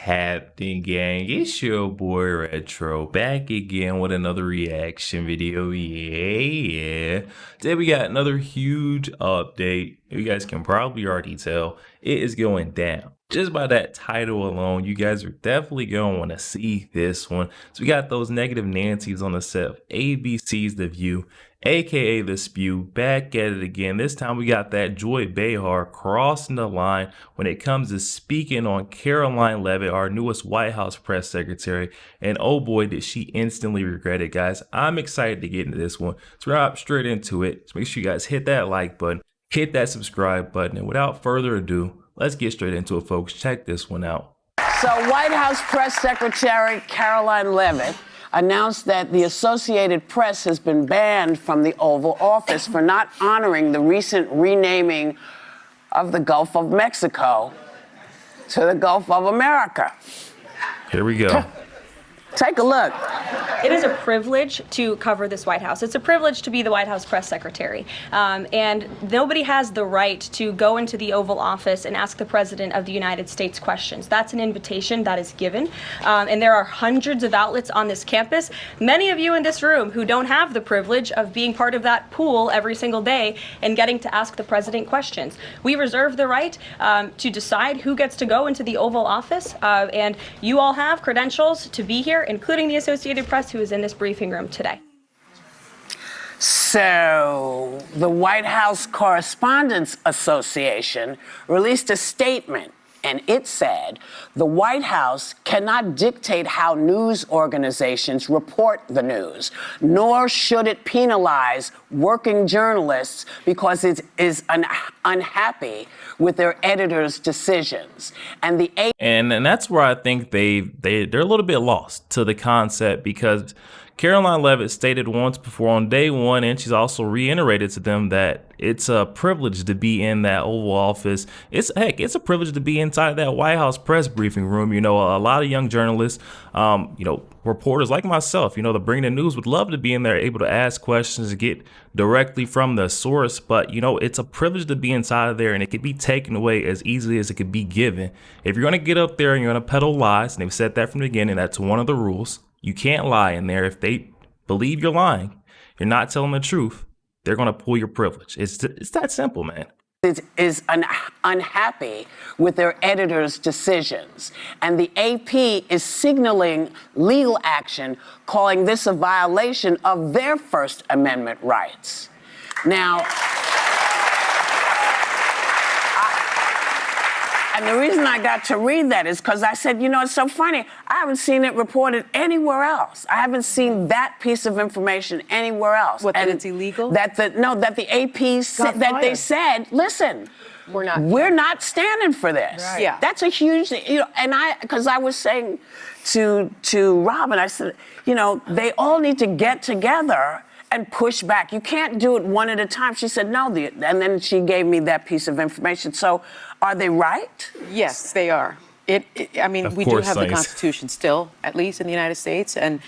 happening, gang? It's your boy Retro back again with another reaction video. Yeah. Today we got another huge update. You guys can probably already tell it is going down. Just by that title alone, you guys are definitely going to want to see this one. So we got those negative Nancy's on the set of ABC's The View, aka The Spew, back at it again. This time we got that Joy Behar crossing the line when it comes to speaking on Karoline Leavitt, our newest White House press secretary. And oh boy, did she instantly regret it, guys. I'm excited to get into this one. So we're hop straight into it. So make sure you guys hit that like button, hit that subscribe button, and without further ado, let's get straight into it, folks. Check this one out. So White House Press Secretary Karoline Leavitt announced that the Associated Press has been banned from the Oval Office for not honoring the recent renaming of the Gulf of Mexico to the Gulf of America. Here we go. Take a look. It is a privilege to cover this White House. It's a privilege to be the White House press secretary. And nobody has the right to go into the Oval Office and ask the President of the United States questions. That's an invitation that is given. And there are hundreds of outlets on this campus. Many of you in this room who don't have the privilege of being part of that pool every single day and getting to ask the President questions. We reserve the right to decide who gets to go into the Oval Office. And you all have credentials to be here, including the Associated Press, who is in this briefing room today. So the White House Correspondents Association released a statement, and it said the White House cannot dictate how news organizations report the news, nor should it penalize working journalists because it is unhappy with their editors' decisions. And and that's where I think they're a little bit lost to the concept, because Karoline Leavitt stated once before on day one, and she's also reiterated to them that it's a privilege to be in that Oval Office. It's a privilege to be inside that White House press briefing room. You know, a lot of young journalists, reporters like myself, to bring the news would love to be in there, able to ask questions, get directly from the source. But, it's a privilege to be inside of there, and it could be taken away as easily as it could be given. If you're going to get up there and you're going to peddle lies, and they've said that from the beginning, that's one of the rules. You can't lie in there. If they believe you're lying, you're not telling the truth, they're going to pull your privilege. It's that simple, man. It is unhappy with their editors' decisions. And the AP is signaling legal action, calling this a violation of their First Amendment rights. Now, and the reason I got to read that is because I said, it's so funny. I haven't seen it reported anywhere else. I haven't seen that piece of information anywhere else. What, that it's illegal? That the AP said, that they said, listen, we're not standing for this. Right. Yeah. That's a huge thing. Because I was saying to Robin, I said, they all need to get together and push back. You can't do it one at a time. She said, no. And then she gave me that piece of information. So are they right? Yes, they are. We do have the Constitution still, at least in the United States. And,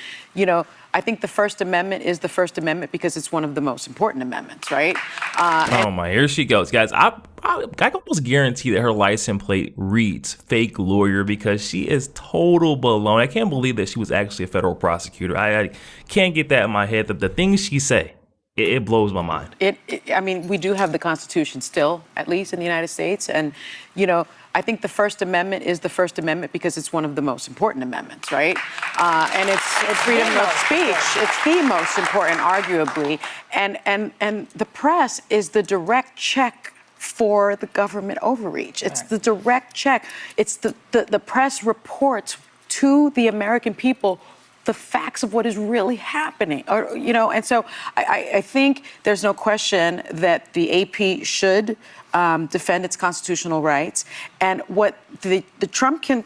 I think the First Amendment is the First Amendment because it's one of the most important amendments, right? Oh my, here she goes. Guys, I can almost guarantee that her license plate reads fake lawyer, because she is total baloney. I can't believe that she was actually a federal prosecutor. I can't get that in my head. The things she say, it blows my mind. We do have the Constitution still, at least in the United States. And, I think the First Amendment is the First Amendment because it's one of the most important amendments, right? And it's freedom of speech. It's the most important, arguably. And the press is the direct check for the government overreach. It's the direct check. It's the press reports to the American people the facts of what is really happening, and so I think there's no question that the AP should defend its constitutional rights, and what the Trump can.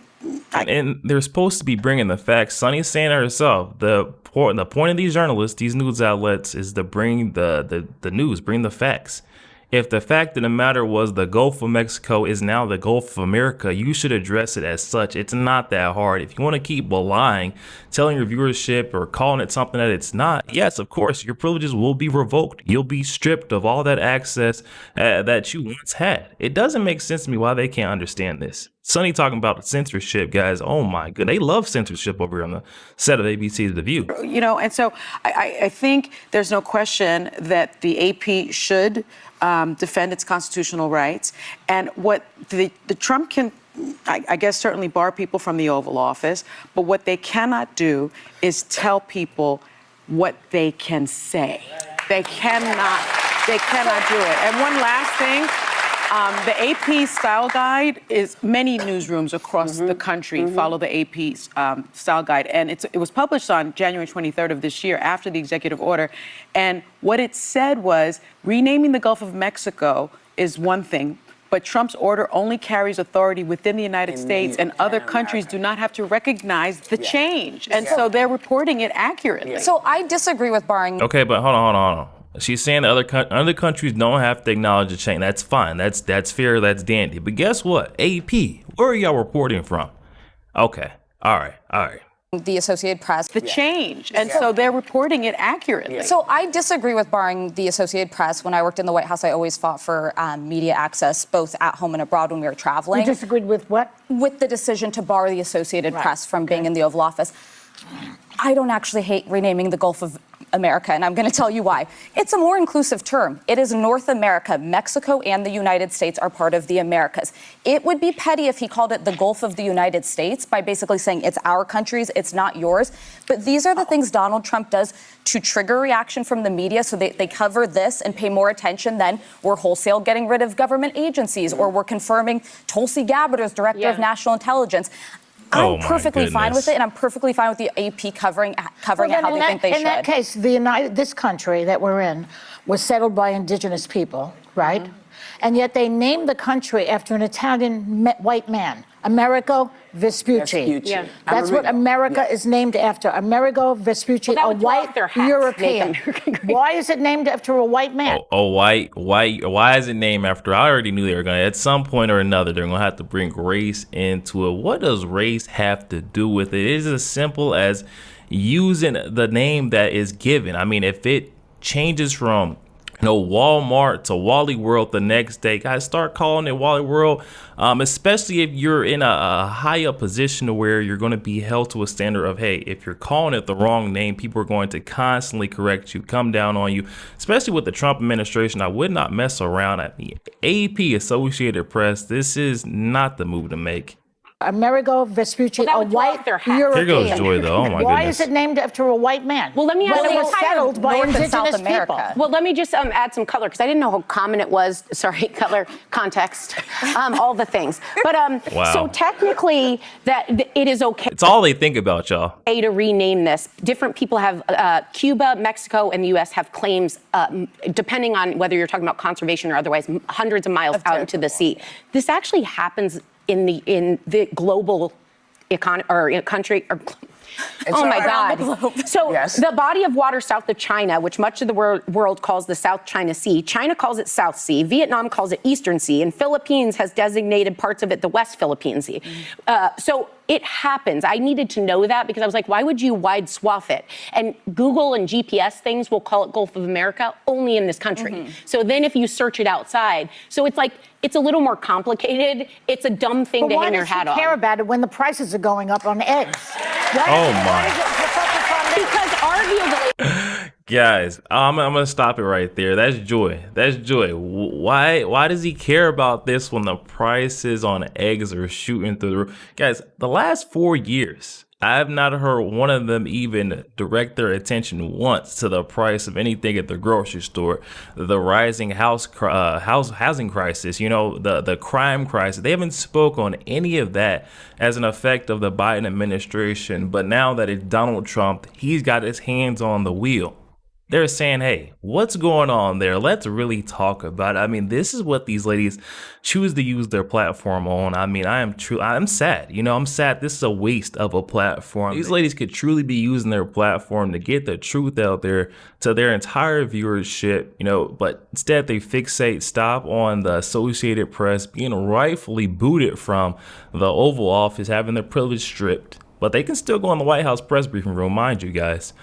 And they're supposed to be bringing the facts. Sonny's saying it herself. The point of these journalists, these news outlets, is to bring the news, bring the facts. If the fact of the matter was the Gulf of Mexico is now the Gulf of America, you should address it as such. It's not that hard. If you want to keep lying, telling your viewership or calling it something that it's not, yes, of course, your privileges will be revoked. You'll be stripped of all that access that you once had. It doesn't make sense to me why they can't understand this. Sonny talking about censorship, guys. Oh my god, they love censorship over here on the set of ABC's The View. You know, and so I think there's no question that the AP should defend its constitutional rights. And what the Trump can, I guess, certainly bar people from the Oval Office, but what they cannot do is tell people what they can say. They cannot do it. And one last thing. The AP style guide is many newsrooms across the country follow the AP style guide. And it was published on January 23rd of this year after the executive order. And what it said was renaming the Gulf of Mexico is one thing, but Trump's order only carries authority within the United States, and other countries do not have to recognize the change. And so they're reporting it accurately. So I disagree with barring. Okay, but hold on. She's saying the other countries don't have to acknowledge the change. That's fine. That's fair. That's dandy. But guess what? AP, where are y'all reporting from? Okay. All right. The Associated Press. The change. And so they're reporting it accurately. So I disagree with barring the Associated Press. When I worked in the White House, I always fought for media access, both at home and abroad when we were traveling. You disagreed with what? With the decision to bar the Associated Press from being in the Oval Office. I don't actually hate renaming the Gulf of America, and I'm going to tell you why. It's a more inclusive term. It is North America. Mexico and the United States are part of the Americas. It would be petty if he called it the Gulf of the United States by basically saying it's our countries, it's not yours. But these are the things Donald Trump does to trigger reaction from the media, so they cover this and pay more attention than we're wholesale getting rid of government agencies or we're confirming Tulsi Gabbard as Director of National Intelligence. I'm perfectly fine with it, and I'm perfectly fine with the AP covering it how they think they should. In that case, this country that we're in was settled by indigenous people, right? And yet they named the country after an Italian white man, Amerigo Vespucci. Yeah. That's what America is named after. Amerigo Vespucci, a white European. Why is it named after a white man? White. Why is it named after? I already knew they were going to, at some point or another, they're going to have to bring race into it. What does race have to do with it? It is as simple as using the name that is given. I mean, if it changes from Walmart to Wally World the next day, guys, start calling it Wally World, especially if you're in a high up position to where you're going to be held to a standard of, hey, if you're calling it the wrong name, people are going to constantly correct you, come down on you, especially with the Trump administration. I would not mess around. At the AP, Associated Press, this is not the move to make. Amerigo Vespucci, a white European. Here goes Joy, though. Oh, my goodness. Why is it named after a white man? Well, let me when it was settled by indigenous people. Well, let me just add some color, because I didn't know how common it was. Sorry, color, context, all the things. But wow. So technically, it is okay. It's all they think about, y'all. To rename this. Different people have, Cuba, Mexico, and the U.S. have claims, depending on whether you're talking about conservation or otherwise, hundreds of miles out into the sea. This actually happens in the global economy or country. Oh my God. So the body of water south of China, which much of the world calls the South China Sea, China calls it South Sea, Vietnam calls it Eastern Sea, and Philippines has designated parts of it the West Philippine Sea. So it happens. I needed to know that because I was like, why would you wide swath it? And Google and GPS things will call it Gulf of America only in this country. So then if you search it outside, so it's like, it's a little more complicated. It's a dumb thing to hang your hat on. Why does he care about it when the prices are going up on eggs? Oh my. Because arguably. Guys, I'm gonna stop it right there. That's Joy. Why does he care about this when the prices on eggs are shooting through the roof? Guys, the last 4 years, I have not heard one of them even direct their attention once to the price of anything at the grocery store, the rising housing crisis, the crime crisis. They haven't spoke on any of that as an effect of the Biden administration. But now that it's Donald Trump, he's got his hands on the wheel. they're saying, hey, what's going on there? Let's really talk about it. I mean, this is what these ladies choose to use their platform on. I mean, I'm sad. You know, I'm sad. This is a waste of a platform. These ladies could truly be using their platform to get the truth out there to their entire viewership, you know, but instead they stop on the Associated Press being rightfully booted from the Oval Office, having their privilege stripped. But they can still go in the White House press briefing room, mind you guys,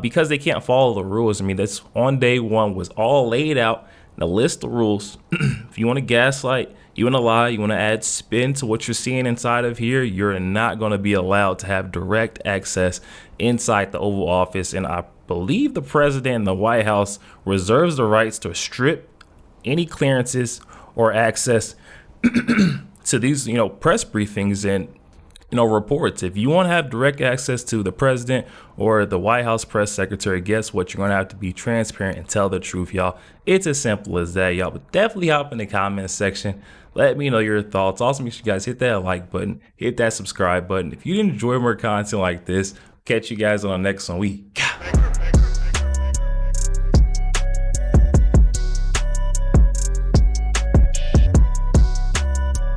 because they can't follow the rules. I mean, this on day one was all laid out in a list of rules. If you want to gaslight, you want to lie, you want to add spin to what you're seeing inside of here, you're not going to be allowed to have direct access inside the Oval Office. And I believe the president and the White House reserves the rights to strip any clearances or access to these, you know, press briefings and, you know, reports. If you want to have direct access to the president or the White House press secretary, guess what? You're going to have to be transparent and tell the truth, y'all. It's as simple as that, y'all. But definitely hop in the comments section. Let me know your thoughts. Also, make sure you guys hit that like button, hit that subscribe button. If you enjoy more content like this, catch you guys on the next one. We